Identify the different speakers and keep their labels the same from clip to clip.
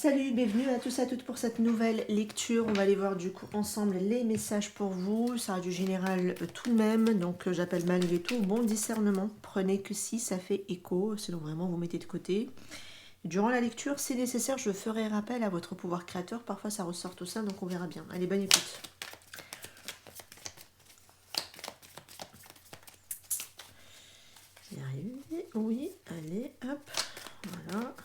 Speaker 1: Salut, bienvenue à tous et à toutes pour cette nouvelle lecture. On va aller voir du coup ensemble les messages pour vous. Ça sera du général tout de même, donc j'appelle malgré tout bon discernement. Prenez que si ça fait écho, sinon vraiment vous mettez de côté. Durant la lecture, si nécessaire, je ferai rappel à votre pouvoir créateur. Parfois ça ressort tout ça, donc on verra bien. Allez, bonne écoute. J'y arrive. Oui, allez, hop, voilà.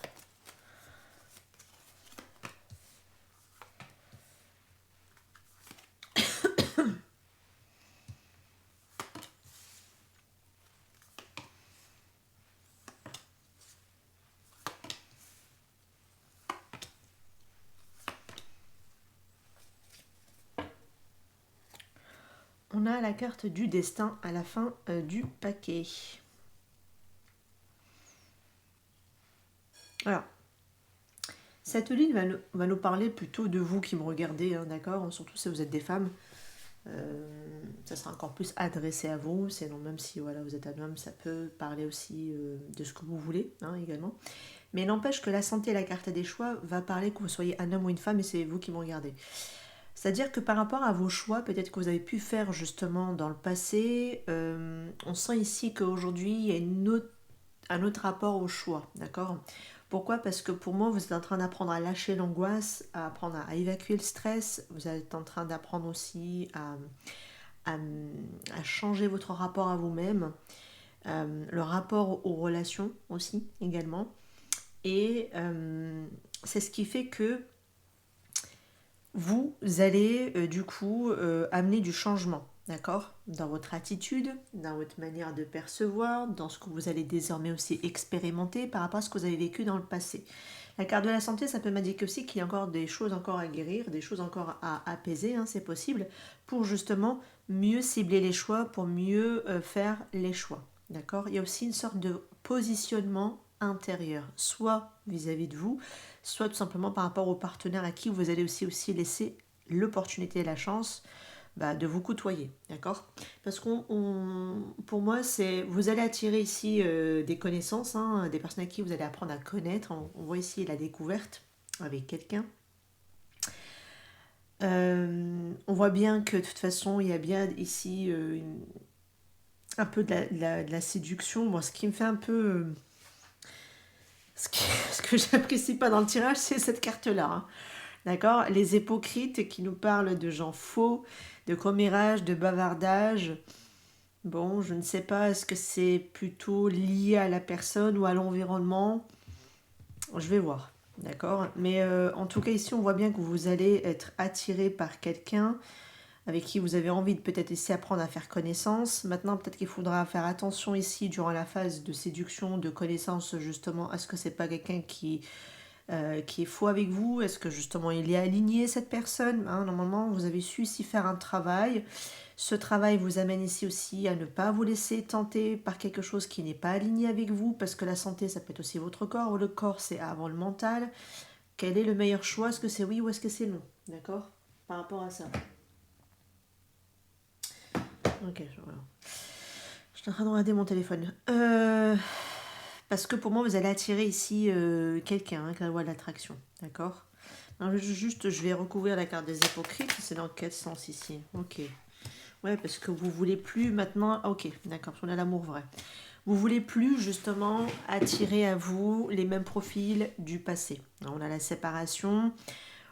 Speaker 1: On a la carte du destin à la fin du paquet. Alors, cette ligne va nous parler plutôt de vous qui me regardez, hein, d'accord? Surtout si vous êtes des femmes. Ça sera encore plus adressé à vous. Sinon, même si voilà, vous êtes un homme, ça peut parler aussi de ce que vous voulez, hein, également. Mais n'empêche que la santé et la carte des choix va parler que vous soyez un homme ou une femme et c'est vous qui me regardez. C'est-à-dire que par rapport à vos choix, peut-être que vous avez pu faire justement dans le passé, on sent ici qu'aujourd'hui, il y a un autre rapport au choix, d'accord? Pourquoi? Parce que pour moi, vous êtes en train d'apprendre à lâcher l'angoisse, à apprendre à évacuer le stress, vous êtes en train d'apprendre aussi à, à changer votre rapport à vous-même, le rapport aux relations aussi également. Et c'est ce qui fait que vous allez du coup amener du changement, d'accord? Dans votre attitude, dans votre manière de percevoir, dans ce que vous allez désormais aussi expérimenter par rapport à ce que vous avez vécu dans le passé. La carte de la santé, ça peut m'indiquer aussi qu'il y a encore des choses encore à guérir, des choses encore à apaiser, hein, c'est possible, pour justement mieux cibler les choix, pour mieux faire les choix, d'accord? Il y a aussi une sorte de positionnement intérieur, soit vis-à-vis de vous, soit tout simplement par rapport au partenaire à qui vous allez aussi laisser l'opportunité et la chance de vous côtoyer, d'accord? Parce pour moi, vous allez attirer ici des connaissances, hein, des personnes à qui vous allez apprendre à connaître. On voit ici la découverte avec quelqu'un. On voit bien que de toute façon, il y a bien ici un peu de la séduction. Bon, ce qui me fait un peu... ce que j'apprécie pas dans le tirage, c'est cette carte-là, hein. D'accord? Les hypocrites qui nous parlent de gens faux, de commérage, de bavardage. Bon, je ne sais pas, est-ce que c'est plutôt lié à la personne ou à l'environnement? Je vais voir, d'accord? Mais en tout cas, ici, on voit bien que vous allez être attiré par quelqu'un avec qui vous avez envie de peut-être essayer apprendre à faire connaissance. Maintenant, peut-être qu'il faudra faire attention ici, durant la phase de séduction, de connaissance, justement, à ce que c'est pas quelqu'un qui est faux avec vous? Est-ce que justement il est aligné cette personne, hein? Normalement, vous avez su ici faire un travail. Ce travail vous amène ici aussi à ne pas vous laisser tenter par quelque chose qui n'est pas aligné avec vous, parce que la santé, ça peut être aussi votre corps. Le corps, c'est avant le mental. Quel est le meilleur choix? Est-ce que c'est oui ou est-ce que c'est non? D'accord? Par rapport à ça. Ok, voilà. Je suis en train de regarder mon téléphone. Parce que pour moi, vous allez attirer ici quelqu'un, avec la loi de l'attraction. D'accord? Juste, je vais recouvrir la carte des hypocrites. C'est dans quel sens ici? Ok. Ouais, parce que vous voulez plus maintenant... Ok, d'accord, on a l'amour vrai. Vous voulez plus justement attirer à vous les mêmes profils du passé. On a la séparation.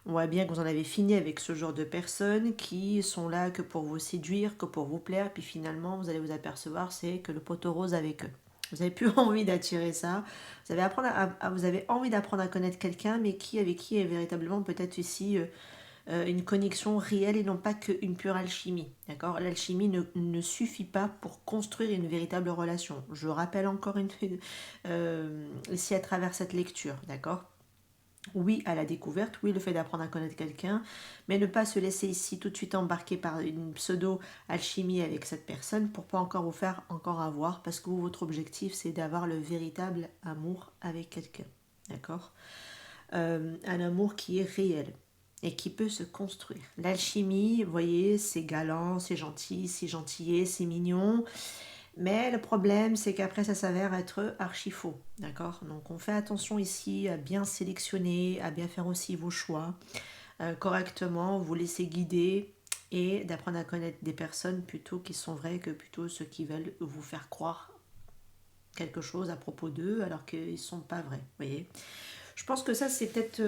Speaker 1: On voit bien que vous en avez fini avec ce genre de personnes qui sont là que pour vous séduire, que pour vous plaire. Puis finalement, vous allez vous apercevoir, c'est que le poteau rose avec eux. Vous n'avez plus envie d'attirer ça. Vous avez envie d'apprendre à connaître quelqu'un, mais avec qui est véritablement peut-être ici une connexion réelle et non pas qu'une pure alchimie. D'accord? L'alchimie ne suffit pas pour construire une véritable relation. Je rappelle encore ici à travers cette lecture. D'accord? Oui à la découverte, oui le fait d'apprendre à connaître quelqu'un, mais ne pas se laisser ici tout de suite embarquer par une pseudo-alchimie avec cette personne pour pas encore vous faire encore avoir, parce que vous, votre objectif c'est d'avoir le véritable amour avec quelqu'un. D'accord? Un amour qui est réel et qui peut se construire. L'alchimie, vous voyez, c'est galant, c'est gentil, c'est gentillet, c'est mignon, Mais le problème, c'est qu'après, ça s'avère être archi faux. D'accord? Donc, on fait attention ici à bien sélectionner, à bien faire aussi vos choix correctement, vous laisser guider et d'apprendre à connaître des personnes plutôt qui sont vraies que plutôt ceux qui veulent vous faire croire quelque chose à propos d'eux alors qu'ils ne sont pas vrais. Vous voyez? Je pense que ça, c'est peut-être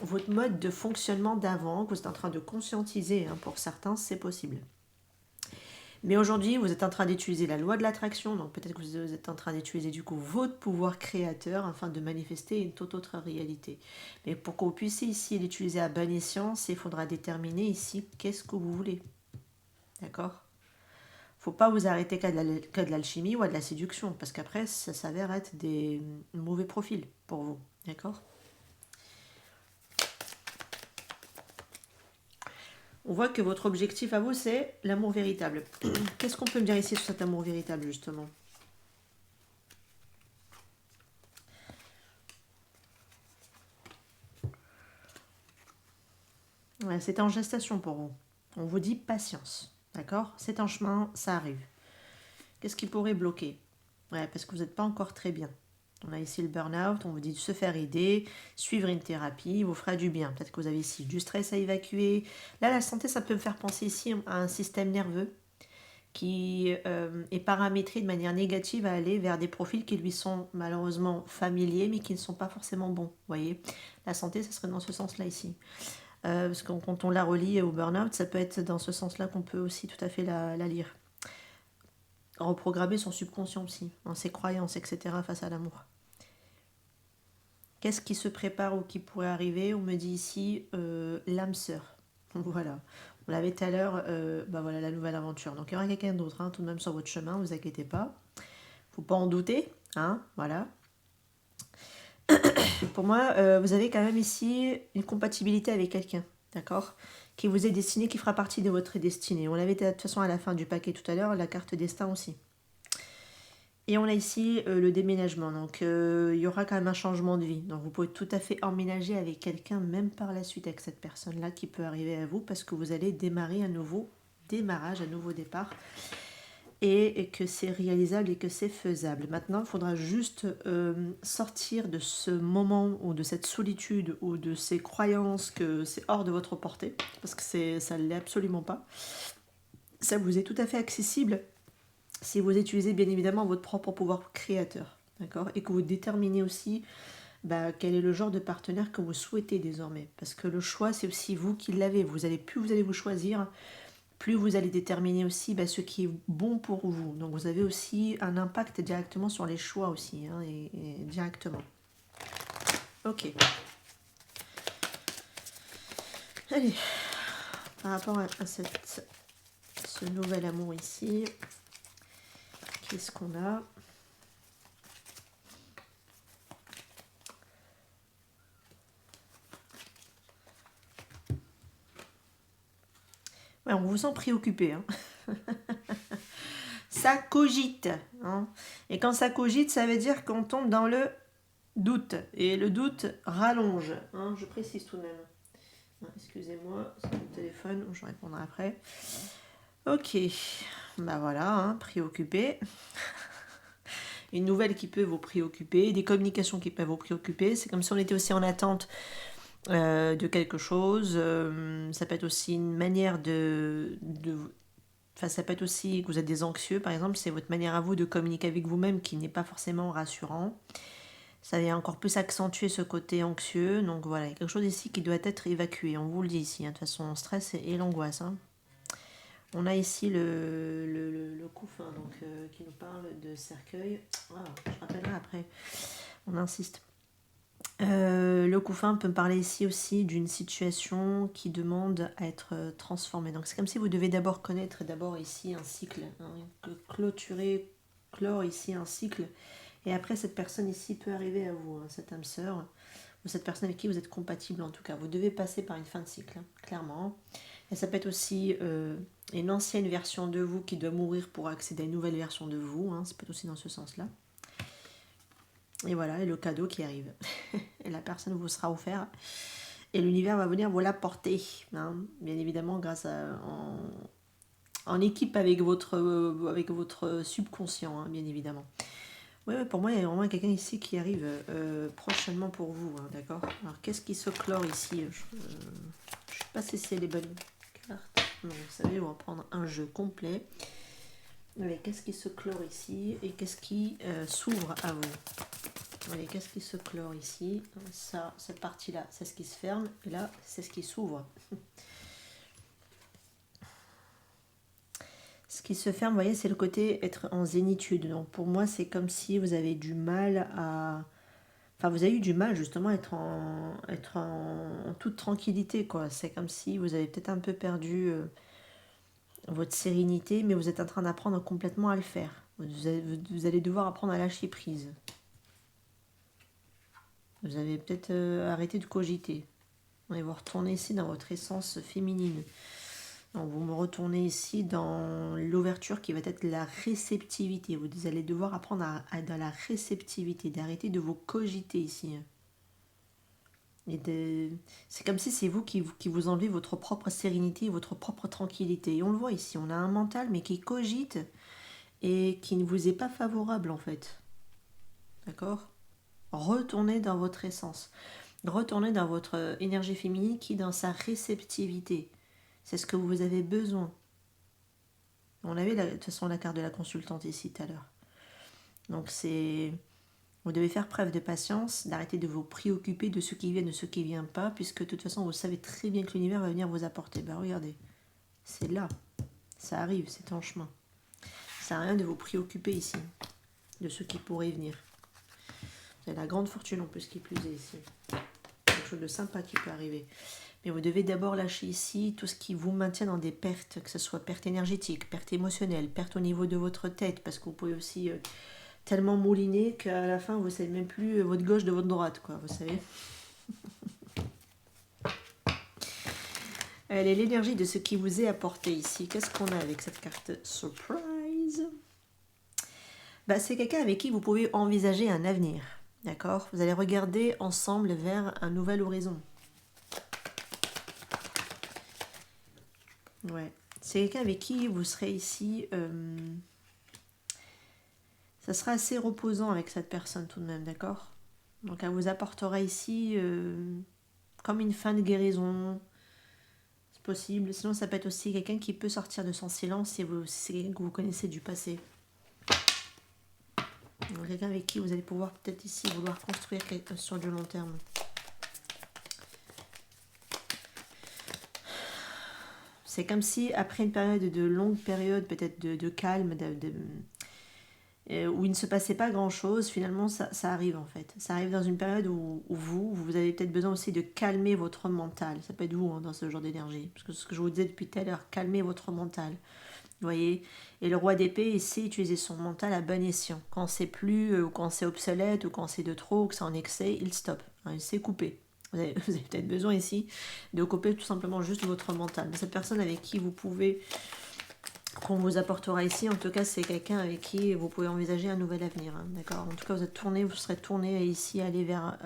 Speaker 1: votre mode de fonctionnement d'avant, que vous êtes en train de conscientiser. Hein, pour certains, c'est possible. Mais aujourd'hui, vous êtes en train d'utiliser la loi de l'attraction, donc peut-être que vous êtes en train d'utiliser du coup votre pouvoir créateur afin de manifester une toute autre réalité. Mais pour que vous puissiez ici l'utiliser à bon escient, il faudra déterminer ici qu'est-ce que vous voulez. D'accord? Faut pas vous arrêter qu'à de l'alchimie ou à de la séduction, parce qu'après, ça s'avère être des mauvais profils pour vous. D'accord? On voit que votre objectif à vous, c'est l'amour véritable. Qu'est-ce qu'on peut me dire ici sur cet amour véritable, justement? Ouais, c'est en gestation pour vous. On vous dit patience. D'accord? C'est en chemin, ça arrive. Qu'est-ce qui pourrait bloquer? Ouais, parce que vous n'êtes pas encore très bien. On a ici le burn-out, on vous dit de se faire aider, suivre une thérapie, vous fera du bien. Peut-être que vous avez ici du stress à évacuer. Là, la santé, ça peut me faire penser ici à un système nerveux qui est paramétré de manière négative à aller vers des profils qui lui sont malheureusement familiers, mais qui ne sont pas forcément bons. Vous voyez? La santé, ça serait dans ce sens-là ici. Parce que quand on la relie au burn-out, ça peut être dans ce sens-là qu'on peut aussi tout à fait la lire. Reprogrammer son subconscient aussi, dans ses croyances, etc. face à l'amour. Qu'est-ce qui se prépare ou qui pourrait arriver? On me dit ici l'âme sœur. Voilà. On l'avait tout à l'heure, voilà la nouvelle aventure. Donc il y aura quelqu'un d'autre, hein, tout de même sur votre chemin, ne vous inquiétez pas. Faut pas en douter, hein, voilà. Pour moi, vous avez quand même ici une compatibilité avec quelqu'un, d'accord? Qui vous est destiné, qui fera partie de votre destinée. On l'avait de toute façon à la fin du paquet tout à l'heure, la carte destin aussi. Et on a ici le déménagement, donc il y aura quand même un changement de vie. Donc vous pouvez tout à fait emménager avec quelqu'un, même par la suite avec cette personne-là qui peut arriver à vous, parce que vous allez démarrer un nouveau démarrage, un nouveau départ, et que c'est réalisable et que c'est faisable. Maintenant, il faudra juste sortir de ce moment ou de cette solitude ou de ces croyances que c'est hors de votre portée, parce que ça ne l'est absolument pas. Ça vous est tout à fait accessible si vous utilisez bien évidemment votre propre pouvoir créateur, d'accord, et que vous déterminez aussi quel est le genre de partenaire que vous souhaitez désormais, parce que le choix c'est aussi vous qui l'avez. Plus vous allez vous choisir, plus vous allez déterminer aussi ce qui est bon pour vous. Donc vous avez aussi un impact directement sur les choix aussi, hein, et directement. Ok. Allez, par rapport à ce nouvel amour ici, qu'est-ce qu'on a? Ouais, on vous sent préoccupé. Hein. Ça cogite. Hein. Et quand ça cogite, ça veut dire qu'on tombe dans le doute. Et le doute rallonge. Hein, je précise tout de même. Excusez-moi, c'est mon téléphone, je répondrai après. Ok, voilà, hein, préoccupé. Une nouvelle qui peut vous préoccuper, des communications qui peuvent vous préoccuper. C'est comme si on était aussi en attente de quelque chose. Ça peut être aussi une manière Enfin, ça peut être aussi que vous êtes des anxieux, par exemple, c'est votre manière à vous de communiquer avec vous-même qui n'est pas forcément rassurant. Ça vient encore plus accentuer ce côté anxieux. Donc voilà, il y a quelque chose ici qui doit être évacué. On vous le dit ici, hein, de toute façon, stress et l'angoisse. Hein. On a ici le couffin donc, qui nous parle de cercueil. Ah, je rappellerai après. On insiste. Le couffin peut me parler ici aussi d'une situation qui demande à être transformée. Donc c'est comme si vous devez d'abord connaître ici un cycle, hein, clore ici un cycle. Et après cette personne ici peut arriver à vous, hein, cette âme sœur, ou cette personne avec qui vous êtes compatible en tout cas. Vous devez passer par une fin de cycle, hein, clairement. Et ça peut être aussi une ancienne version de vous qui doit mourir pour accéder à une nouvelle version de vous. Hein, ça peut être aussi dans ce sens-là. Et voilà, et le cadeau qui arrive. Et la personne vous sera offerte. Et l'univers va venir vous l'apporter. Hein, bien évidemment, grâce en équipe avec votre subconscient, hein, bien évidemment. Oui, ouais, pour moi, il y a vraiment quelqu'un ici qui arrive prochainement pour vous, hein, d'accord. Alors, qu'est-ce qui se clore ici? Je ne sais pas si c'est les bonnes cartes. Non, vous savez, on va prendre un jeu complet. Allez, qu'est-ce qui se clore ici et qu'est-ce qui s'ouvre à vous? Allez, qu'est-ce qui se clore ici? Ça, cette partie-là, c'est ce qui se ferme, et là, c'est ce qui s'ouvre. Ce qui se ferme, vous voyez, c'est le côté être en zénitude. Donc pour moi, c'est comme si vous avez du mal à... Enfin, vous avez eu du mal justement à être en toute tranquillité, quoi. C'est comme si vous avez peut-être un peu perdu votre sérénité, mais vous êtes en train d'apprendre complètement à le faire. Vous allez devoir apprendre à lâcher prise. Vous avez peut-être arrêté de cogiter. Et vous retournez ici dans votre essence féminine. Donc vous me retournez ici dans l'ouverture qui va être la réceptivité. Vous allez devoir apprendre à dans la réceptivité, d'arrêter de vous cogiter ici. C'est comme si c'est vous qui vous enlevez votre propre sérénité, votre propre tranquillité. Et on le voit ici, on a un mental mais qui cogite et qui ne vous est pas favorable en fait. D'accord? Retournez dans votre essence. Retournez dans votre énergie féminine qui est dans sa réceptivité. C'est ce que vous avez besoin. On avait de toute façon la carte de la consultante ici tout à l'heure. Donc c'est... Vous devez faire preuve de patience, d'arrêter de vous préoccuper de ce qui vient, de ce qui ne vient pas, puisque de toute façon vous savez très bien que l'univers va venir vous apporter. Ben regardez, c'est là, ça arrive, c'est en chemin. Ça sert à rien de vous préoccuper ici, de ce qui pourrait venir. Vous avez la grande fortune en plus qui plus est ici. Quelque chose de sympa qui peut arriver. Mais vous devez d'abord lâcher ici tout ce qui vous maintient dans des pertes, que ce soit perte énergétique, perte émotionnelle, perte au niveau de votre tête, parce que vous pouvez aussi tellement mouliner qu'à la fin vous ne savez même plus votre gauche de votre droite, quoi, vous savez. Elle est l'énergie de ce qui vous est apporté ici. Qu'est-ce qu'on a avec cette carte surprise? Bah, c'est quelqu'un avec qui vous pouvez envisager un avenir, d'accord? Vous allez regarder ensemble vers un nouvel horizon. Ouais. C'est quelqu'un avec qui vous serez ici. Ça sera assez reposant avec cette personne tout de même, d'accord? Donc elle vous apportera ici comme une fin de guérison. C'est possible. Sinon ça peut être aussi quelqu'un qui peut sortir de son silence si c'est quelqu'un que vous connaissez du passé. Donc quelqu'un avec qui vous allez pouvoir peut-être ici vouloir construire quelque chose sur du long terme. C'est comme si après une période de longue période, peut-être de calme, où il ne se passait pas grand-chose, finalement ça arrive en fait. Ça arrive dans une période où vous avez peut-être besoin aussi de calmer votre mental. Ça peut être vous hein, dans ce genre d'énergie. Parce que ce que je vous disais depuis tout à l'heure, calmer votre mental. Vous voyez? Et le roi d'épée, il sait utiliser son mental à bon escient. Quand c'est plus, ou quand c'est obsolète, ou quand c'est de trop, ou que c'est en excès, il stoppe. Hein, il sait couper. Vous avez peut-être besoin ici de couper tout simplement juste votre mental. Mais cette personne avec qui vous pouvez, qu'on vous apportera ici, en tout cas, c'est quelqu'un avec qui vous pouvez envisager un nouvel avenir. Hein, d'accord? En tout cas, vous serez tourné ici, aller vers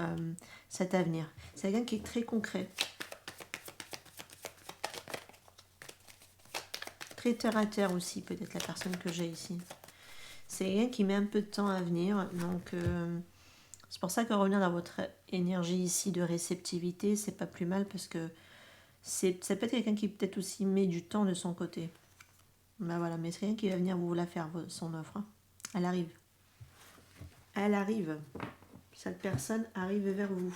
Speaker 1: cet avenir. C'est quelqu'un qui est très concret. Très terre à terre aussi, peut-être la personne que j'ai ici. C'est quelqu'un qui met un peu de temps à venir, donc c'est pour ça que revenir dans votre énergie ici de réceptivité, c'est pas plus mal parce que ça peut être quelqu'un qui peut-être aussi met du temps de son côté. Ben voilà, mais c'est quelqu'un qui va venir vous la faire, son offre. Hein. Elle arrive. Elle arrive. Cette personne arrive vers vous.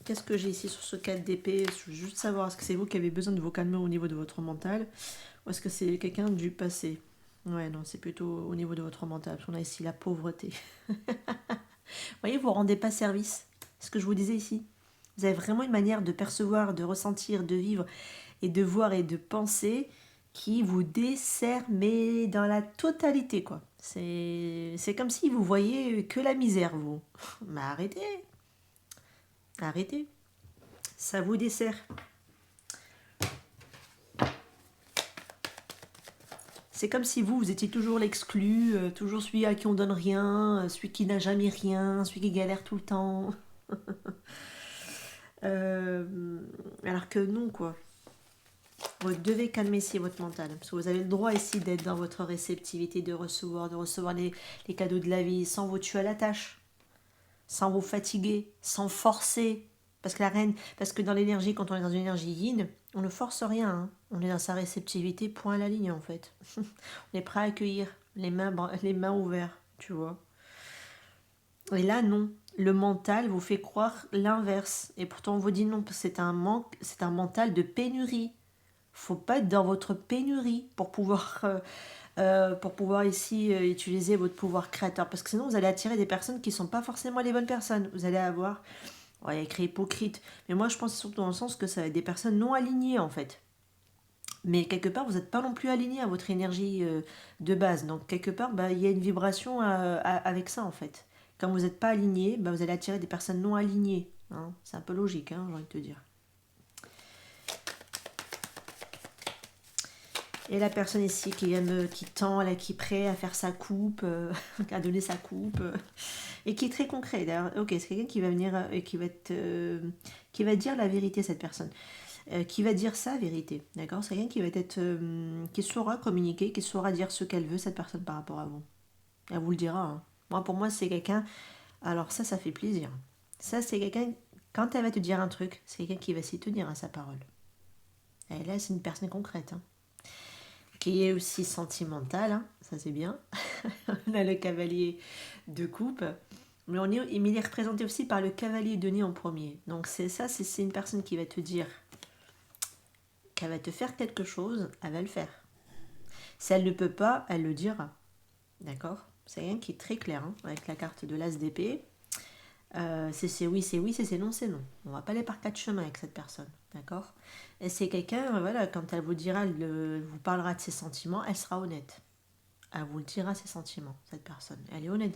Speaker 1: Qu'est-ce que j'ai ici sur ce 4 d'épée? Je veux juste savoir, est-ce que c'est vous qui avez besoin de vous calmer au niveau de votre mental ou est-ce que c'est quelqu'un du passé? Ouais, non, c'est plutôt au niveau de votre mental. Parce qu'on a ici la pauvreté. Vous voyez, vous ne rendez pas service. C'est ce que je vous disais ici. Vous avez vraiment une manière de percevoir, de ressentir, de vivre et de voir et de penser qui vous dessert, mais dans la totalité, quoi. C'est comme si vous voyez que la misère, vous. Mais arrêtez. Arrêtez. Ça vous dessert. C'est comme si vous étiez toujours l'exclu, toujours celui à qui on donne rien, celui qui n'a jamais rien, celui qui galère tout le temps. Alors que non, quoi. Vous devez calmer ici votre mental. Parce que vous avez le droit ici d'être dans votre réceptivité, de recevoir les cadeaux de la vie sans vous tuer à la tâche, sans vous fatiguer, sans forcer. Parce que la reine, parce que dans l'énergie, quand on est dans une énergie yin, on ne force rien. Hein. On est dans sa réceptivité, point à la ligne en fait. On est prêt à accueillir, les mains ouvertes, tu vois. Et là, non. Le mental vous fait croire l'inverse. Et pourtant, on vous dit non, c'est un manque, c'est un mental de pénurie. Faut pas être dans votre pénurie pour pouvoir ici utiliser votre pouvoir créateur. Parce que sinon, vous allez attirer des personnes qui ne sont pas forcément les bonnes personnes. Vous allez avoir, ouais, il y a écrit hypocrite. Mais moi, je pense surtout dans le sens que ça va être des personnes non alignées, en fait. Mais quelque part, vous n'êtes pas non plus aligné à votre énergie de base. Donc, quelque part, bah, il y a une vibration avec ça, en fait. Quand vous n'êtes pas aligné, bah, vous allez attirer des personnes non alignées. Hein. C'est un peu logique, hein, j'ai envie de te dire. Et la personne ici qui tend, là, qui est prêt à faire sa coupe, à donner sa coupe, et qui est très concret. D'ailleurs, ok, c'est quelqu'un qui va venir et qui va dire la vérité, cette personne. Qui va dire sa vérité, d'accord? C'est quelqu'un qui va être, qui saura communiquer, qui saura dire ce qu'elle veut, cette personne, par rapport à vous. Elle vous le dira. Hein. Pour moi, c'est quelqu'un. Alors ça fait plaisir. Ça, c'est quelqu'un. Quand elle va te dire un truc, c'est quelqu'un qui va s'y tenir à sa parole. Et là, c'est une personne concrète, hein, qui est aussi sentimentale. Hein, ça, c'est bien. On a le cavalier de coupe. Mais il est représenté aussi par le cavalier donné en premier. Donc c'est une personne qui va te dire qu'elle va te faire quelque chose, elle va le faire. Si elle ne peut pas, elle le dira. D'accord? C'est rien qui est très clair, hein, avec la carte de l'as d'épée. C'est oui, c'est oui, c'est non, c'est non. On va pas aller par quatre chemins avec cette personne. D'accord? Et c'est quelqu'un, voilà, quand elle vous dira, elle vous parlera de ses sentiments, elle sera honnête. Elle vous dira ses sentiments, cette personne. Elle est honnête,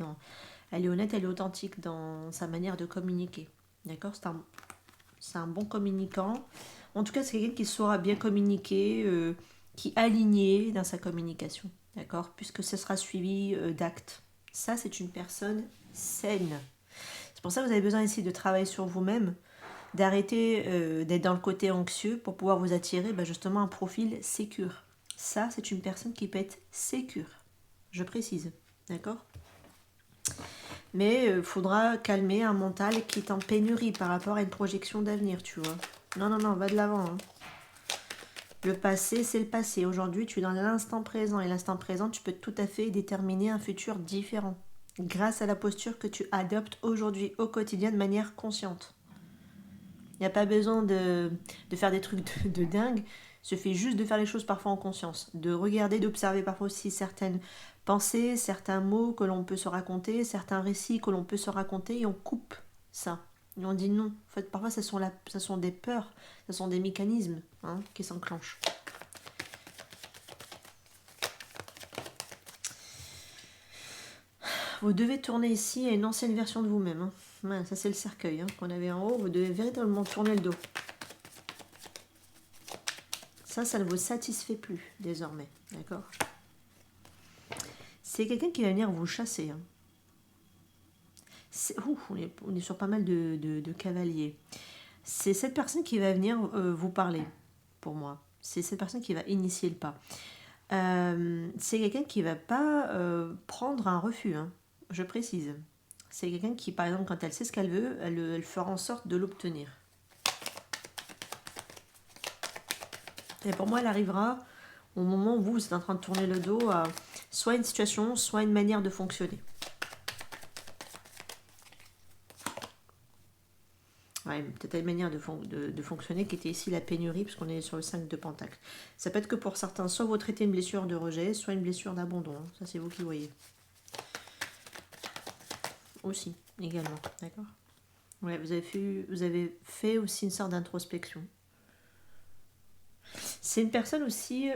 Speaker 1: elle est authentique dans sa manière de communiquer. D'accord? C'est un bon communicant. En tout cas, c'est quelqu'un qui saura bien communiquer, qui est aligné dans sa communication. D'accord? Puisque ce sera suivi d'actes. Ça, c'est une personne saine. C'est pour ça que vous avez besoin ici de travailler sur vous-même, d'arrêter d'être dans le côté anxieux pour pouvoir vous attirer justement un profil sécure. Ça, c'est une personne qui peut être sécure. Je précise. D'accord? Mais il faudra calmer un mental qui est en pénurie par rapport à une projection d'avenir, tu vois. Non, va de l'avant. Hein. Le passé, c'est le passé. Aujourd'hui, tu es dans l'instant présent. Et l'instant présent, tu peux tout à fait déterminer un futur différent. Grâce à la posture que tu adoptes aujourd'hui, au quotidien, de manière consciente. Il n'y a pas besoin de faire des trucs de dingue. Il suffit juste de faire les choses parfois en conscience. De regarder, d'observer parfois aussi certaines pensées, certains mots que l'on peut se raconter, certains récits que l'on peut se raconter, et on coupe ça. Et on dit non. En fait, parfois, ce sont des peurs, ce sont des mécanismes qui s'enclenchent. Vous devez tourner ici à une ancienne version de vous-même. Hein. Ouais, ça, c'est le cercueil qu'on avait en haut. Vous devez véritablement tourner le dos. Ça ne vous satisfait plus désormais. D'accord? C'est quelqu'un qui va venir vous chasser. Hein. On est sur pas mal de cavaliers. C'est cette personne qui va venir vous parler, pour moi. C'est cette personne qui va initier le pas. C'est quelqu'un qui va pas prendre un refus, hein, je précise. C'est quelqu'un qui, par exemple, quand elle sait ce qu'elle veut, elle fera en sorte de l'obtenir. Et pour moi, elle arrivera au moment où vous êtes en train de tourner le dos à soit une situation, soit une manière de fonctionner. Ouais, peut-être une manière de fonctionner qui était ici la pénurie, puisqu'on est sur le 5 de Pentacle. Ça peut être que pour certains, soit vous traitez une blessure de rejet, soit une blessure d'abandon. Hein. Ça, c'est vous qui voyez. Aussi, également. D'accord? Ouais, vous avez fait aussi une sorte d'introspection. C'est une personne aussi,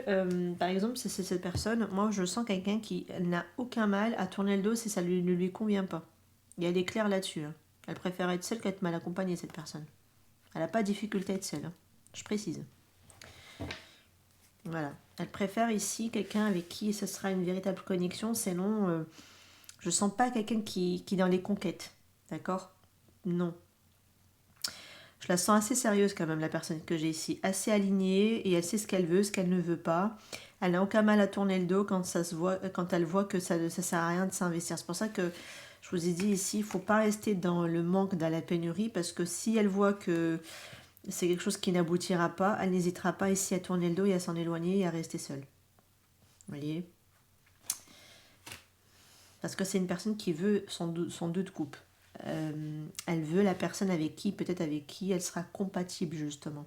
Speaker 1: par exemple, c'est cette personne, moi je sens quelqu'un qui n'a aucun mal à tourner le dos si ça ne lui convient pas. Et elle est claire là-dessus. Hein. Elle préfère être seule qu'être mal accompagnée, cette personne. Elle n'a pas de difficulté à être seule. Hein. Je précise. Voilà. Elle préfère ici quelqu'un avec qui ce sera une véritable connexion, sinon je sens pas quelqu'un qui est dans les conquêtes. D'accord? Non. Je la sens assez sérieuse quand même, la personne que j'ai ici. Assez alignée et elle sait ce qu'elle veut, ce qu'elle ne veut pas. Elle n'a aucun mal à tourner le dos quand, quand elle voit que ça ne sert à rien de s'investir. C'est pour ça que je vous ai dit ici, il ne faut pas rester dans le manque, dans la pénurie, parce que si elle voit que c'est quelque chose qui n'aboutira pas, elle n'hésitera pas ici à tourner le dos et à s'en éloigner et à rester seule. Vous voyez? Parce que c'est une personne qui veut son deux de coupe. Elle veut la personne avec qui, peut-être avec qui elle sera compatible justement.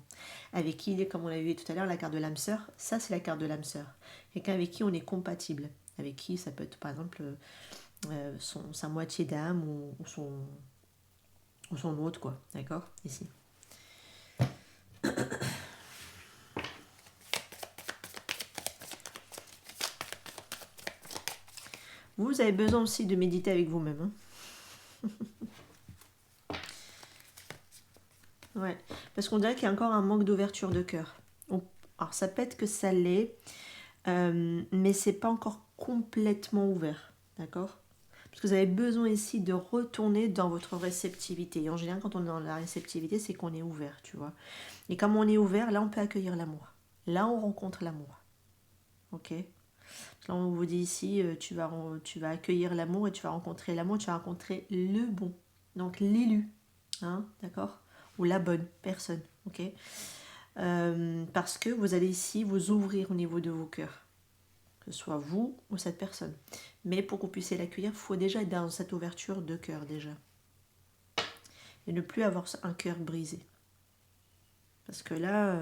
Speaker 1: Avec qui, comme on l'a vu tout à l'heure, la carte de l'âme sœur, ça c'est la carte de l'âme sœur. Quelqu'un avec qui on est compatible. Avec qui ça peut être par exemple sa moitié d'âme ou son autre, quoi. D'accord? Ici. Vous avez besoin aussi de méditer avec vous-même. Hein. Ouais, parce qu'on dirait qu'il y a encore un manque d'ouverture de cœur. Alors ça peut être que ça l'est, mais c'est pas encore complètement ouvert, d'accord? Parce que vous avez besoin ici de retourner dans votre réceptivité. Et en général, quand on est dans la réceptivité, c'est qu'on est ouvert, tu vois. Et comme on est ouvert, là, on peut accueillir l'amour. Là, on rencontre l'amour. Ok? Là, on vous dit ici, tu vas accueillir l'amour et tu vas rencontrer l'amour, tu vas rencontrer le bon. Donc, l'élu. Hein, d'accord? Ou la bonne personne. Ok? Parce que vous allez ici vous ouvrir au niveau de vos cœurs. Que ce soit vous ou cette personne. Mais pour que vous puissiez l'accueillir, il faut déjà être dans cette ouverture de cœur déjà. Et ne plus avoir un cœur brisé. Parce que là,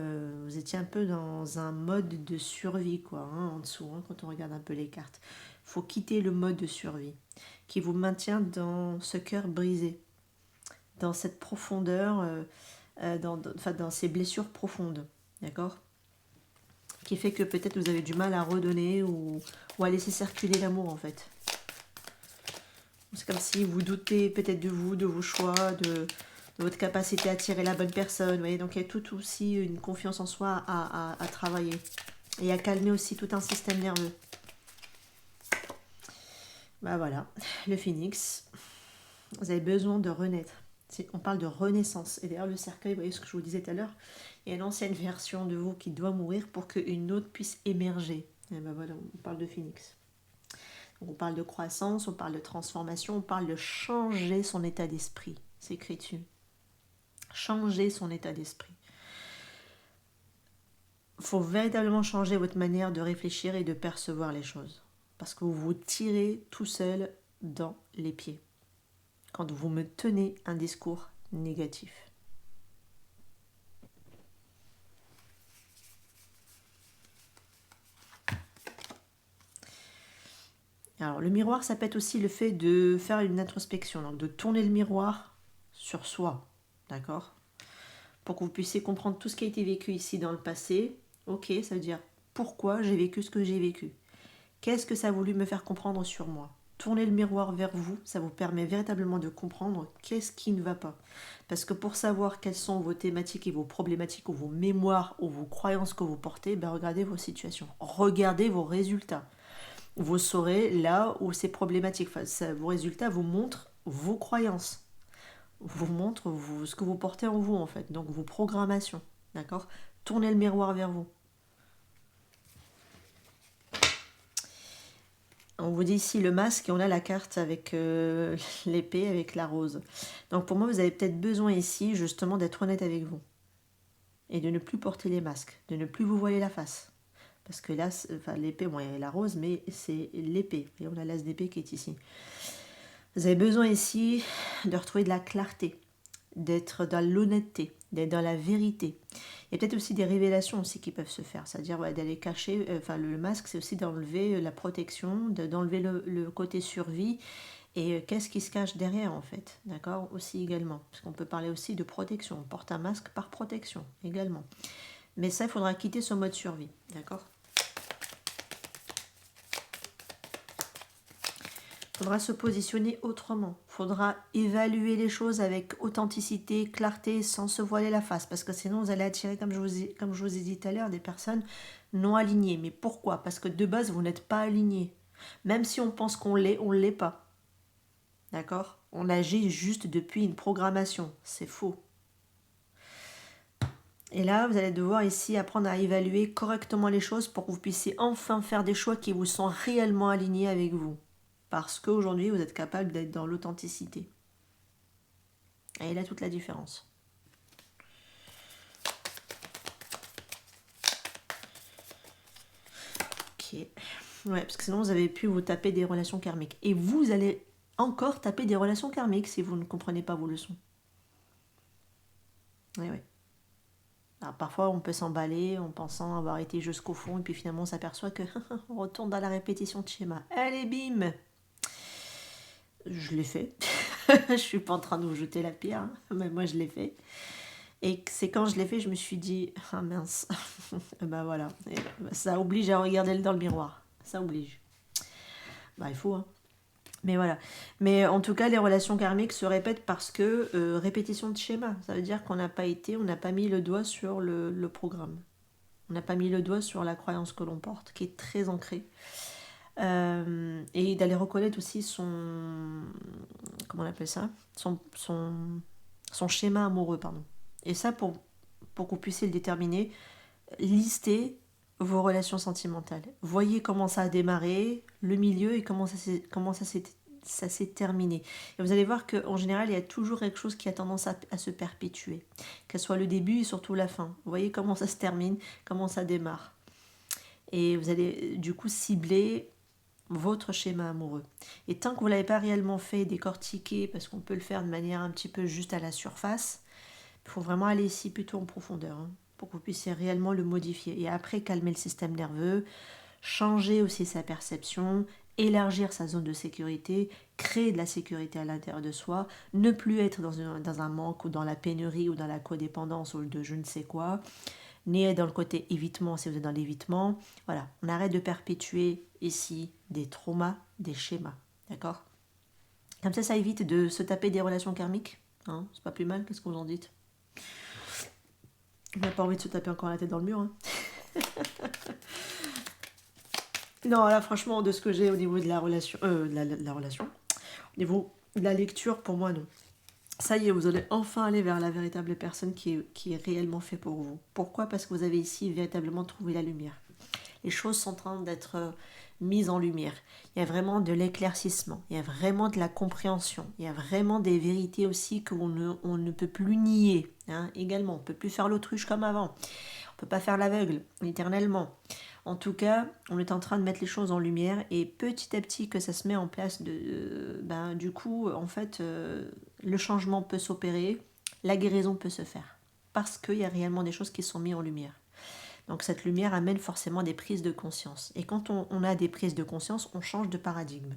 Speaker 1: vous étiez un peu dans un mode de survie, quoi, hein, en dessous, hein, quand on regarde un peu les cartes. Il faut quitter le mode de survie, qui vous maintient dans ce cœur brisé, dans cette profondeur, dans ces blessures profondes, d'accord? Qui fait que peut-être vous avez du mal à redonner ou à laisser circuler l'amour, en fait. C'est comme si vous doutez peut-être de vous, de vos choix, de votre capacité à attirer la bonne personne. Vous voyez, donc il y a tout aussi une confiance en soi à travailler. Et à calmer aussi tout un système nerveux. Bah voilà, le phénix. Vous avez besoin de renaître. On parle de renaissance. Et d'ailleurs, le cercueil, vous voyez ce que je vous disais tout à l'heure, il y a une ancienne version de vous qui doit mourir pour qu'une autre puisse émerger. Et ben voilà, on parle de phénix. On parle de croissance, on parle de transformation, on parle de changer son état d'esprit. C'est écrit dessus. Changer son état d'esprit. Il faut véritablement changer votre manière de réfléchir et de percevoir les choses. Parce que vous vous tirez tout seul dans les pieds. Quand vous me tenez un discours négatif. Alors, le miroir, ça peut être aussi le fait de faire une introspection, donc de tourner le miroir sur soi, d'accord? Pour que vous puissiez comprendre tout ce qui a été vécu ici dans le passé. Ok, ça veut dire pourquoi j'ai vécu ce que j'ai vécu. Qu'est-ce que ça a voulu me faire comprendre sur moi? Tournez le miroir vers vous, ça vous permet véritablement de comprendre qu'est-ce qui ne va pas. Parce que pour savoir quelles sont vos thématiques et vos problématiques ou vos mémoires ou vos croyances que vous portez, ben regardez vos situations, regardez vos résultats. Vous saurez là où c'est problématique. Enfin, vos résultats vous montrent vos croyances, vous montrent ce que vous portez en vous en fait, donc vos programmations, d'accord? Tournez le miroir vers vous. On vous dit ici le masque et on a la carte avec l'épée, avec la rose. Donc pour moi, vous avez peut-être besoin ici justement d'être honnête avec vous. Et de ne plus porter les masques, de ne plus vous voiler la face. Parce que là, enfin, l'épée, bon, il y a la rose, mais c'est l'épée. Et on a l'as d'épée qui est ici. Vous avez besoin ici de retrouver de la clarté, d'être dans l'honnêteté, d'être dans la vérité. Il y a peut-être aussi des révélations aussi qui peuvent se faire, c'est-à-dire d'aller cacher, le masque, c'est aussi d'enlever la protection, d'enlever le côté survie, et qu'est-ce qui se cache derrière en fait, d'accord, aussi également, parce qu'on peut parler aussi de protection, on porte un masque par protection également. Mais ça, il faudra quitter ce mode survie, d'accord? Il faudra se positionner autrement. Il faudra évaluer les choses avec authenticité, clarté, sans se voiler la face. Parce que sinon, vous allez attirer, comme je vous ai dit tout à l'heure, des personnes non alignées. Mais pourquoi? Parce que de base, vous n'êtes pas aligné. Même si on pense qu'on l'est, on ne l'est pas. D'accord? On agit juste depuis une programmation. C'est faux. Et là, vous allez devoir ici apprendre à évaluer correctement les choses pour que vous puissiez enfin faire des choix qui vous sont réellement alignés avec vous. Parce qu'aujourd'hui, vous êtes capable d'être dans l'authenticité. Et là, toute la différence. Ok. Ouais, parce que sinon, vous avez pu vous taper des relations karmiques. Et vous allez encore taper des relations karmiques si vous ne comprenez pas vos leçons. Oui, oui. Alors, parfois, on peut s'emballer en pensant avoir été jusqu'au fond, et puis finalement, on s'aperçoit que on retourne dans la répétition de schéma. Allez, bim! Je l'ai fait. Je suis pas en train de vous jeter la pierre, hein, mais moi, je l'ai fait. Et c'est quand je l'ai fait, je me suis dit, ah mince, ben voilà. Et ça oblige à regarder dans le miroir. Ça oblige. Bah, il faut, hein. Mais voilà. Mais en tout cas, les relations karmiques se répètent parce que répétition de schéma. Ça veut dire qu'on n'a pas mis le doigt sur le programme. On n'a pas mis le doigt sur la croyance que l'on porte, qui est très ancrée. Et d'aller reconnaître aussi comment on appelle ça, son schéma amoureux, pardon. Et ça, pour que vous puissiez le déterminer, listez vos relations sentimentales. Voyez comment ça a démarré, le milieu et comment ça s'est terminé. Et vous allez voir qu'en général, il y a toujours quelque chose qui a tendance à se perpétuer. Qu'elle soit le début et surtout la fin. Vous voyez comment ça se termine, comment ça démarre. Et vous allez du coup cibler votre schéma amoureux. Et tant que vous ne l'avez pas réellement fait, décortiquer, parce qu'on peut le faire de manière un petit peu juste à la surface, il faut vraiment aller ici plutôt en profondeur, hein, pour que vous puissiez réellement le modifier. Et après, calmer le système nerveux, changer aussi sa perception, élargir sa zone de sécurité, créer de la sécurité à l'intérieur de soi, ne plus être dans un manque ou dans la pénurie ou dans la codépendance ou de je ne sais quoi, ni être dans le côté évitement si vous êtes dans l'évitement. Voilà, on arrête de perpétuer ici des traumas, des schémas, d'accord? Comme ça évite de se taper des relations karmiques, hein, c'est pas plus mal, qu'est-ce que vous en dites? On n'a pas envie de se taper encore la tête dans le mur, hein. Non, là, franchement, de ce que j'ai au niveau de la relation, la relation, au niveau de la lecture, pour moi, non. Ça y est, vous allez enfin aller vers la véritable personne qui est réellement fait pour vous. Pourquoi? Parce que vous avez ici véritablement trouvé la lumière. Les choses sont en train d'être mises en lumière. Il y a vraiment de l'éclaircissement, il y a vraiment de la compréhension, il y a vraiment des vérités aussi qu'on ne peut plus nier. Hein, également, on ne peut plus faire l'autruche comme avant. On ne peut pas faire l'aveugle, éternellement. En tout cas, on est en train de mettre les choses en lumière et petit à petit que ça se met en place, du coup, en fait, le changement peut s'opérer, la guérison peut se faire. Parce qu'il y a réellement des choses qui sont mises en lumière. Donc cette lumière amène forcément des prises de conscience. Et quand on a des prises de conscience, on change de paradigme.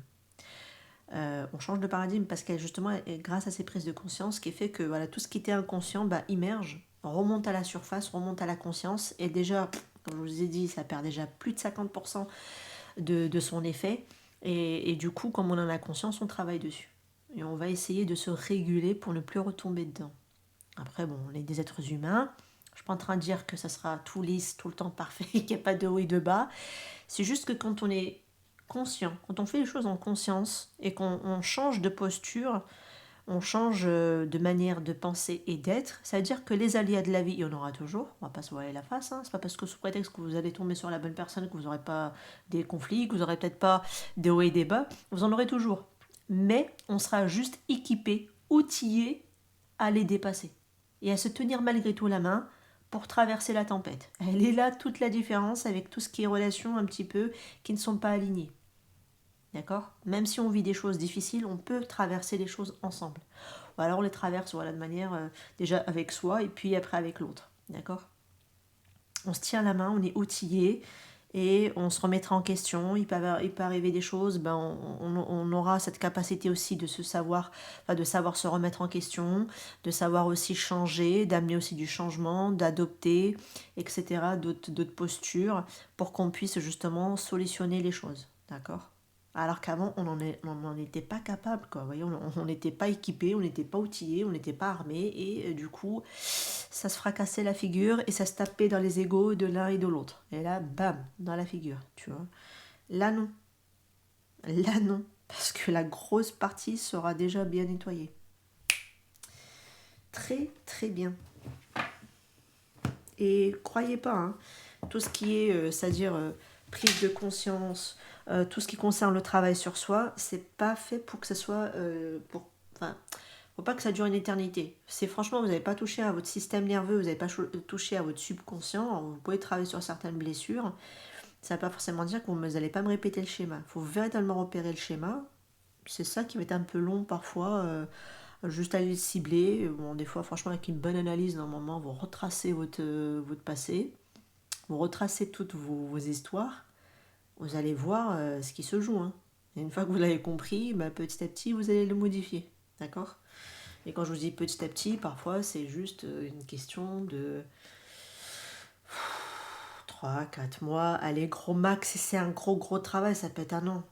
Speaker 1: On change de paradigme parce qu'il y a justement, grâce à ces prises de conscience, qui fait que voilà, tout ce qui était inconscient immerge, remonte à la surface, remonte à la conscience. Et déjà, comme je vous ai dit, ça perd déjà plus de 50% de son effet. Et du coup, comme on en a conscience, on travaille dessus. Et on va essayer de se réguler pour ne plus retomber dedans. Après, bon, on est des êtres humains. Je ne suis pas en train de dire que ça sera tout lisse, tout le temps parfait, qu'il n'y a pas de haut et de bas. C'est juste que quand on est conscient, quand on fait les choses en conscience et qu'on change de posture, on change de manière de penser et d'être, ça veut dire que les aléas de la vie, il y en aura toujours, on va pas se voiler la face, hein. C'est pas parce que sous prétexte que vous allez tomber sur la bonne personne que vous n'aurez pas des conflits, que vous n'aurez peut-être pas des hauts et des bas, vous en aurez toujours. Mais on sera juste équipé, outillé à les dépasser et à se tenir malgré tout la main pour traverser la tempête. Elle est là toute la différence avec tout ce qui est relations un petit peu qui ne sont pas alignées. D'accord? Même si on vit des choses difficiles, on peut traverser les choses ensemble. Ou alors on les traverse de manière déjà avec soi et puis après avec l'autre. D'accord? On se tient la main, on est outillé et on se remettra en question. Il peut arriver des choses, on aura cette capacité aussi de de savoir se remettre en question, de savoir aussi changer, d'amener aussi du changement, d'adopter, etc., d'autres postures pour qu'on puisse justement solutionner les choses. D'accord? Alors qu'avant, on n'en était pas capable, quoi. Vous voyez, on n'était pas équipé, on n'était pas outillé, on n'était pas armé, et du coup, ça se fracassait la figure et ça se tapait dans les égos de l'un et de l'autre. Et là, bam, dans la figure, tu vois. Là, non. Là, non. Parce que la grosse partie sera déjà bien nettoyée. Très, très bien. Et croyez pas, hein, tout ce qui est, c'est-à-dire prise de conscience, tout ce qui concerne le travail sur soi, c'est pas fait pour que ça soit enfin, faut pas que ça dure une éternité. C'est franchement, vous n'avez pas touché à votre système nerveux, vous n'avez pas touché à votre subconscient. Alors, vous pouvez travailler sur certaines blessures. Ça ne veut pas forcément dire que vous n'allez pas me répéter le schéma. Il faut véritablement repérer le schéma. C'est ça qui va être un peu long parfois, juste aller le cibler. Bon, des fois, franchement, avec une bonne analyse, normalement, vous retracez votre passé, vous retracez toutes vos histoires, vous allez voir ce qui se joue. Hein. Et une fois que vous l'avez compris, bah, petit à petit, vous allez le modifier. D'accord? Et quand je vous dis petit à petit, parfois, c'est juste une question de 3, 4 mois. Allez, gros max, si c'est un gros travail, ça peut être un an.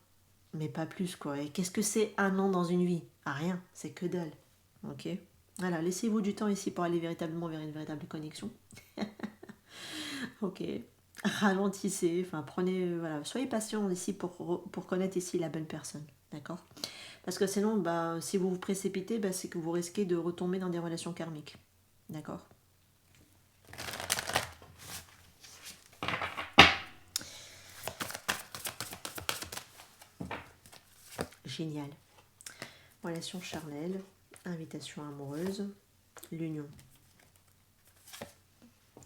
Speaker 1: Mais pas plus, quoi. Et qu'est-ce que c'est un an dans une vie? Ah, rien, c'est que dalle. Ok? Voilà, laissez-vous du temps ici pour aller véritablement vers une véritable connexion. Ok? Ralentissez, enfin, prenez... Voilà, soyez patient ici pour connaître ici la bonne personne. D'accord? Parce que sinon, bah, si vous vous précipitez, bah, c'est que vous risquez de retomber dans des relations karmiques. D'accord? Génial. Relation charnelle, invitation amoureuse, l'union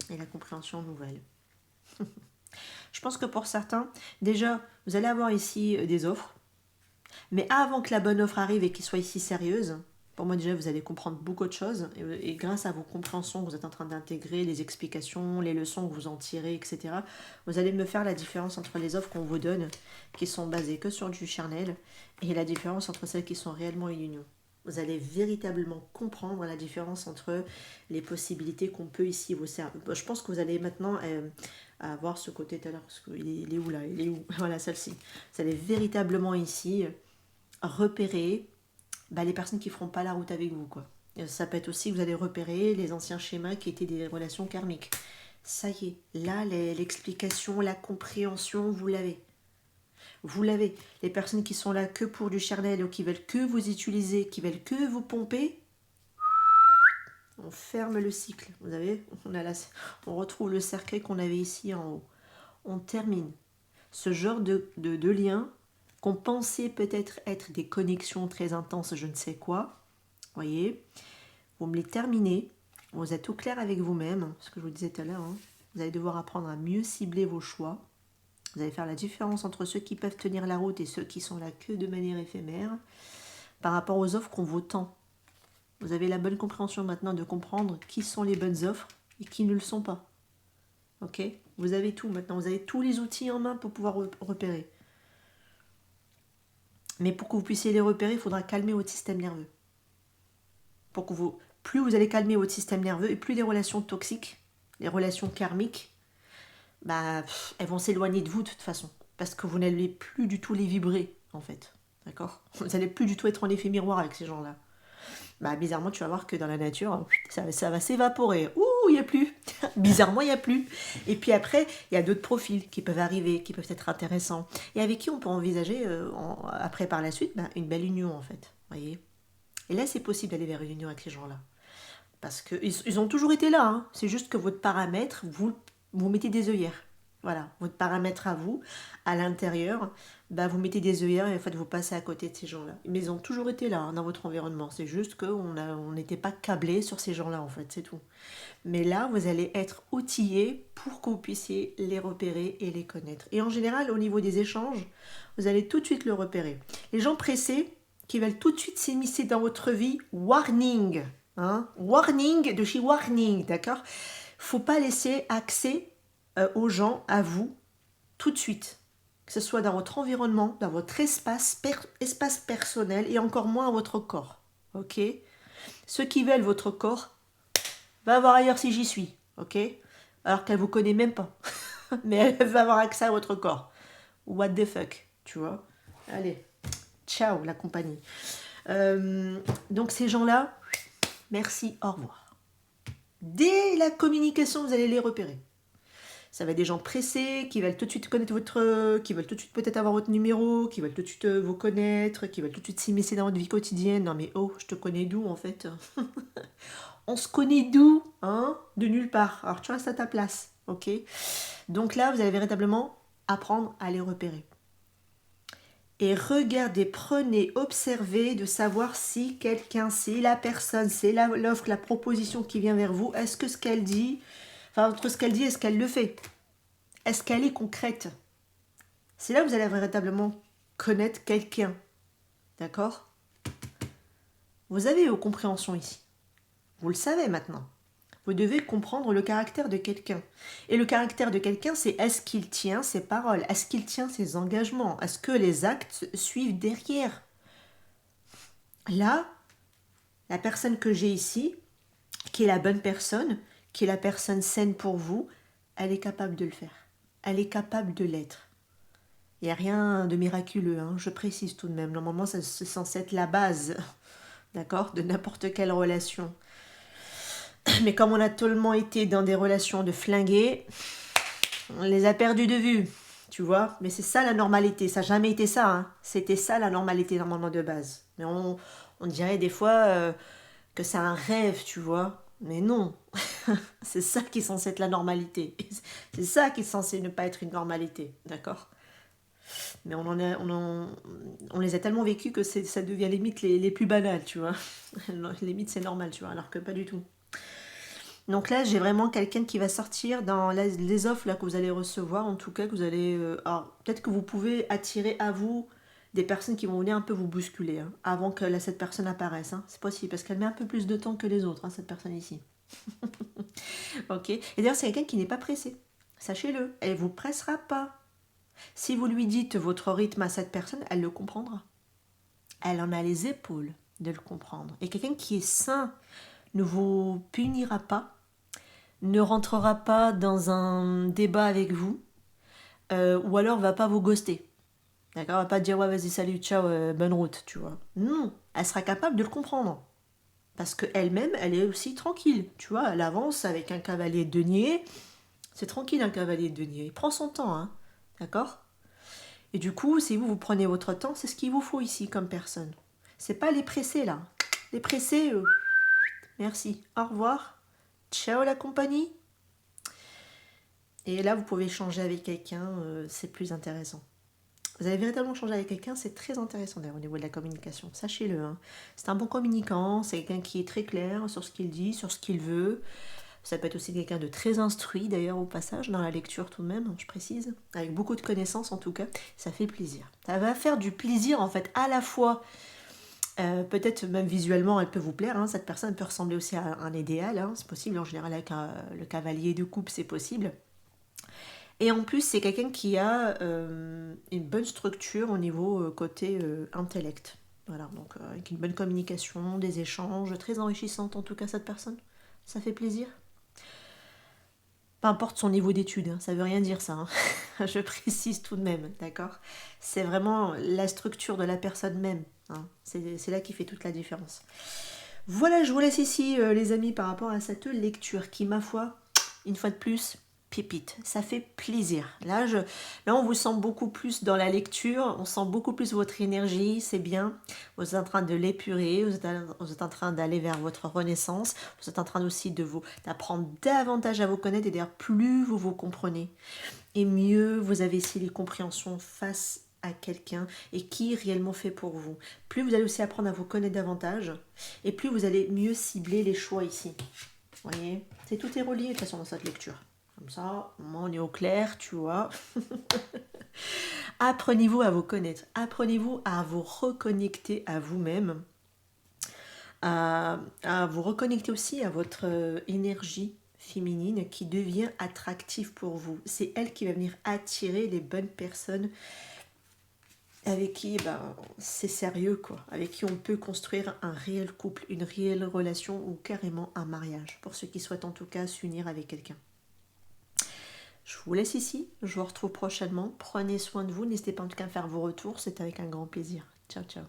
Speaker 1: et la compréhension nouvelle. Je pense que pour certains, déjà, vous allez avoir ici des offres. Mais avant que la bonne offre arrive et qu'elle soit ici sérieuse, pour moi déjà, vous allez comprendre beaucoup de choses. Et grâce à vos compréhensions que vous êtes en train d'intégrer, les explications, les leçons que vous en tirez, etc., vous allez me faire la différence entre les offres qu'on vous donne, qui sont basées que sur du charnel, et la différence entre celles qui sont réellement une union. Vous allez véritablement comprendre la différence entre les possibilités qu'on peut ici vous servir. Je pense que vous allez maintenant avoir ce côté tout à l'heure, parce qu'il est où là? Il est où? Voilà, celle-ci. Vous allez véritablement ici repérer les personnes qui ne feront pas la route avec vous, quoi. Ça peut être aussi que vous allez repérer les anciens schémas qui étaient des relations karmiques. Ça y est, là, l'explication, la compréhension, vous l'avez. Vous l'avez. Les personnes qui sont là que pour du charnel ou qui veulent que vous utiliser, qui veulent que vous pomper, on ferme le cycle. Vous savez, on retrouve le cercueil qu'on avait ici en haut. On termine. Ce genre de lien qu'on pensait peut-être être des connexions très intenses, je ne sais quoi, voyez, vous me les terminez, vous êtes au clair avec vous-même, ce que je vous disais tout à l'heure, hein. Vous allez devoir apprendre à mieux cibler vos choix, vous allez faire la différence entre ceux qui peuvent tenir la route et ceux qui sont là que de manière éphémère, par rapport aux offres qu'on vous tend. Vous avez la bonne compréhension maintenant de comprendre qui sont les bonnes offres et qui ne le sont pas. Ok? Vous avez tout maintenant, vous avez tous les outils en main pour pouvoir repérer. Mais pour que vous puissiez les repérer, il faudra calmer votre système nerveux. Pour que plus vous allez calmer votre système nerveux et plus les relations toxiques, les relations karmiques, elles vont s'éloigner de vous de toute façon. Parce que vous n'allez plus du tout les vibrer, en fait. D'accord? Vous n'allez plus du tout être en effet miroir avec ces gens-là. Bizarrement, tu vas voir que dans la nature, ça va s'évaporer. Ouh, il n'y a plus. Bizarrement, il n'y a plus. Et puis après, il y a d'autres profils qui peuvent arriver, qui peuvent être intéressants. Et avec qui on peut envisager, après par la suite, une belle union, en fait. Voyez? Et là, c'est possible d'aller vers une union avec ces gens-là. Parce qu'ils ont toujours été là. Hein. C'est juste que votre paramètre, vous mettez des œillères. Voilà, votre paramètre à vous, à l'intérieur, vous mettez des œillères et en fait, vous passez à côté de ces gens-là. Mais ils ont toujours été là, hein, dans votre environnement. C'est juste qu'on n'était pas câblé sur ces gens-là, en fait, c'est tout. Mais là, vous allez être outillé pour que vous puissiez les repérer et les connaître. Et en général, au niveau des échanges, vous allez tout de suite le repérer. Les gens pressés, qui veulent tout de suite s'immiscer dans votre vie, warning, hein, warning de chez warning, d'accord? Faut pas laisser accès aux gens, à vous, tout de suite. Que ce soit dans votre environnement, dans votre espace personnel et encore moins à votre corps. Ok? Ceux qui veulent votre corps, va voir ailleurs si j'y suis. Ok? Alors qu'elle vous connaît même pas. Mais elle va avoir accès à votre corps. What the fuck, tu vois? Allez, ciao la compagnie. Donc ces gens-là, merci, au revoir. Dès la communication, vous allez les repérer. Ça va être des gens pressés, qui veulent tout de suite connaître qui veulent tout de suite peut-être avoir votre numéro, qui veulent tout de suite vous connaître, qui veulent tout de suite s'immiscer dans votre vie quotidienne. Non mais oh, je te connais d'où en fait? On se connaît d'où? hein, de nulle part. Alors tu restes à ta place, ok? Donc là, vous allez véritablement apprendre à les repérer. Et regardez, prenez, observez de savoir si quelqu'un, si la personne, c'est l'offre, la proposition qui vient vers vous, est-ce que ce qu'elle dit, enfin entre ce qu'elle dit et ce qu'elle le fait, est-ce qu'elle est concrète? C'est là que vous allez véritablement connaître quelqu'un, d'accord? Vous avez vos compréhensions ici. Vous le savez maintenant. Vous devez comprendre le caractère de quelqu'un. Et le caractère de quelqu'un, c'est est-ce qu'il tient ses paroles? Est-ce qu'il tient ses engagements? Est-ce que les actes suivent derrière? Là, la personne que j'ai ici, qui est la bonne personne, qui est la personne saine pour vous, elle est capable de le faire. Elle est capable de l'être. Il n'y a rien de miraculeux, hein, je précise tout de même. Normalement, c'est censé être la base, d'accord, de n'importe quelle relation. Mais comme on a tellement été dans des relations de flingués, on les a perdus de vue, tu vois. Mais c'est ça la normalité, ça n'a jamais été ça, hein. C'était ça la normalité normalement de base. Mais on dirait des fois que c'est un rêve, tu vois. Mais non, c'est ça qui est censé être la normalité. C'est ça qui est censé ne pas être une normalité, d'accord? Mais on les a tellement vécus que ça devient limite les plus banales, tu vois. Limite c'est normal, tu vois, alors que pas du tout. Donc là, j'ai vraiment quelqu'un qui va sortir dans les offres là, que vous allez recevoir, en tout cas, que vous allez... alors, peut-être que vous pouvez attirer à vous des personnes qui vont venir un peu vous bousculer, hein, avant que cette personne apparaisse. Hein. C'est possible, parce qu'elle met un peu plus de temps que les autres, hein, cette personne ici. Ok. Et d'ailleurs, c'est quelqu'un qui n'est pas pressé. Sachez-le, elle ne vous pressera pas. Si vous lui dites votre rythme à cette personne, elle le comprendra. Elle en a les épaules de le comprendre. Et quelqu'un qui est sain ne vous punira pas, ne rentrera pas dans un débat avec vous, ou alors va pas vous ghoster. D'accord? Elle va pas dire ouais vas-y salut, ciao, bonne route, tu vois. Non, elle sera capable de le comprendre. Parce qu'elle-même, elle est aussi tranquille. Tu vois, elle avance avec un cavalier de denier. C'est tranquille un cavalier de denier. Il prend son temps, hein. D'accord? Et du coup, si vous prenez votre temps, c'est ce qu'il vous faut ici comme personne. C'est pas les pressés là. Les pressés, merci. Au revoir. Ciao la compagnie. Et là, vous pouvez échanger avec quelqu'un, c'est plus intéressant. Vous allez véritablement changer avec quelqu'un, c'est très intéressant d'ailleurs au niveau de la communication. Sachez-le, hein. C'est un bon communicant, c'est quelqu'un qui est très clair sur ce qu'il dit, sur ce qu'il veut. Ça peut être aussi quelqu'un de très instruit d'ailleurs au passage, dans la lecture tout de même, je précise. Avec beaucoup de connaissances en tout cas, ça fait plaisir. Ça va faire du plaisir en fait à la fois... peut-être même visuellement elle peut vous plaire, hein. Cette personne peut ressembler aussi à un idéal, hein. C'est possible, en général avec le cavalier de coupe c'est possible. Et en plus, c'est quelqu'un qui a une bonne structure au niveau côté intellect. Voilà, donc avec une bonne communication, des échanges, très enrichissantes en tout cas cette personne. Ça fait plaisir. Peu importe son niveau d'études, hein, ça veut rien dire ça. Hein. Je précise tout de même, d'accord? C'est vraiment la structure de la personne même. Hein. C'est là qui fait toute la différence. Voilà, je vous laisse ici les amis par rapport à cette lecture qui, ma foi, une fois de plus, pépite, ça fait plaisir. Là, on vous sent beaucoup plus dans la lecture, on sent beaucoup plus votre énergie, c'est bien. Vous êtes en train de l'épurer, vous êtes en train d'aller vers votre renaissance, vous êtes en train aussi d'apprendre davantage à vous connaître et d'ailleurs plus vous vous comprenez et mieux vous avez ici les compréhensions face à quelqu'un et qui réellement fait pour vous. Plus vous allez aussi apprendre à vous connaître davantage et plus vous allez mieux cibler les choix ici. Vous voyez, c'est tout est relié de toute façon dans cette lecture. Comme ça, on est au clair, tu vois. Apprenez-vous à vous connaître. Apprenez-vous à vous reconnecter à vous-même. À vous reconnecter aussi à votre énergie féminine qui devient attractive pour vous. C'est elle qui va venir attirer les bonnes personnes avec qui c'est sérieux, quoi. Avec qui on peut construire un réel couple, une réelle relation ou carrément un mariage. Pour ceux qui souhaitent en tout cas s'unir avec quelqu'un. Je vous laisse ici, je vous retrouve prochainement. Prenez soin de vous, n'hésitez pas en tout cas à faire vos retours, c'est avec un grand plaisir. Ciao, ciao.